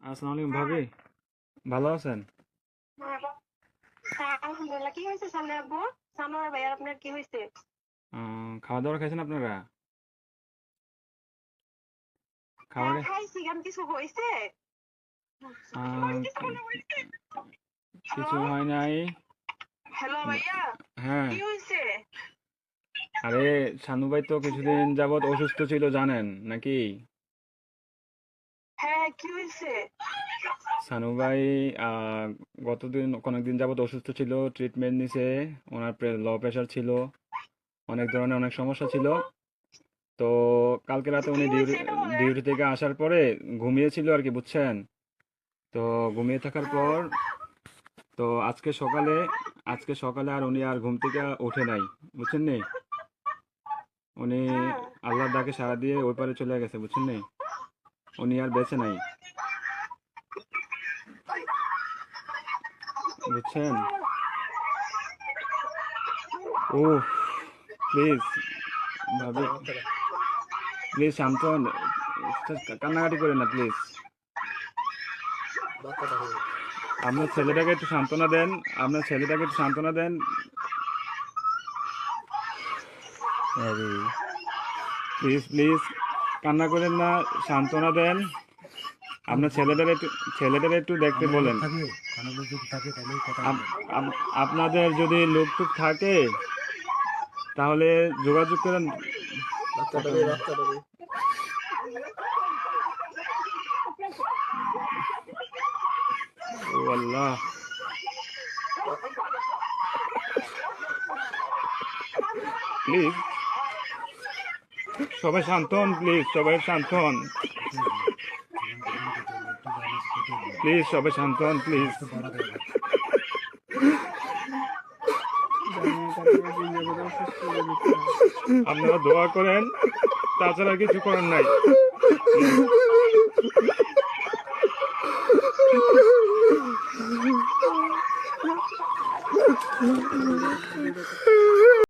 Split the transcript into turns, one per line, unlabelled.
আসসালামু আলাইকুম ভাবি, ভালো আছেন?
হ্যাঁ, আলহামদুলিল্লাহ। কি হয়েছে সামনে আব্বু? সানোয়ার ভাই, আর আপনার কি হয়েছে?
খাওয়া দাওয়া খাইছেন আপনারা? খাবার
হ্যাঁ, খাইছি। কেন, কিছু হয়েছে?
আহ,
কিছু মনে হয়েছে? হ্যালো,
কিছু হয় নাই।
হ্যালো ভাইয়া,
হ্যাঁ,
কি হয়েছে?
আরে শানু ভাই তো কিছুদিন যাবত অসুস্থ ছিল জানেন নাকি?
হ্যাঁ, কি হয়েছে?
শানু ভাই আহ, অনেকদিন যাবত অসুস্থ ছিল, ট্রিটমেন্ট নিছে। ওনার লো প্রেশার ছিল, অনেক ধরনের অনেক সমস্যা ছিল। তো কালকে রাতে
কি
উনি
হয়েছে এটা বলেন?
ডিউটি থেকে আসার পরে ঘুমিয়েছিল আর কি, বুঝছেন? তো ঘুমিয়ে থাকার
হ্যাঁ,
পর তো আজকে সকালে আর উনি আর ঘুম থেকে ওঠে নাই, বুঝছেন নি? উনি
হ্যাঁ।
আল্লাহর ডাকে সাড়া দিয়ে ওই পারে চলে গেছে, বুঝছেন নি? উনি আর বেঁচে নাই, বুঝছেন? ও, প্লিজ ভাবি, প্লিজ শান্ত হন। কান্নাকাটি করেন না প্লিজ। আপনার ছেলেটাকে একটু সান্ত্বনা দেন। আপনার ছেলেটাকে একটু সান্ত্বনা দেন। আরে প্লিজ প্লিজ, কান্না করেন না, সান্ত্বনা দেন। আপনার ছেলেটারে একটু দেখতে
আমরা লোক
বলেন।
থাকে, কোনো লোক যদি থাকে তাহলে কথা
আপ-
বলবেন।
আপনাদের যদি লোকটুক থাকে তাহলে যোগাযোগ করেন। কথা বলেন। ও আল্লাহ, প্লিজ সবাই শান্ত হন, প্লিজ সবাই শান্ত হন,
কেটে দিন, জীবন যেখানে কেটে লোকটি জানিস কেটে দিন,
প্লিজ সবাই শান্ত হন, প্লিজ।
একটু বড় দেয় না।
আপনারা দোয়া করেন, তাছাড়া কিছু করার নাই। প্লিজ।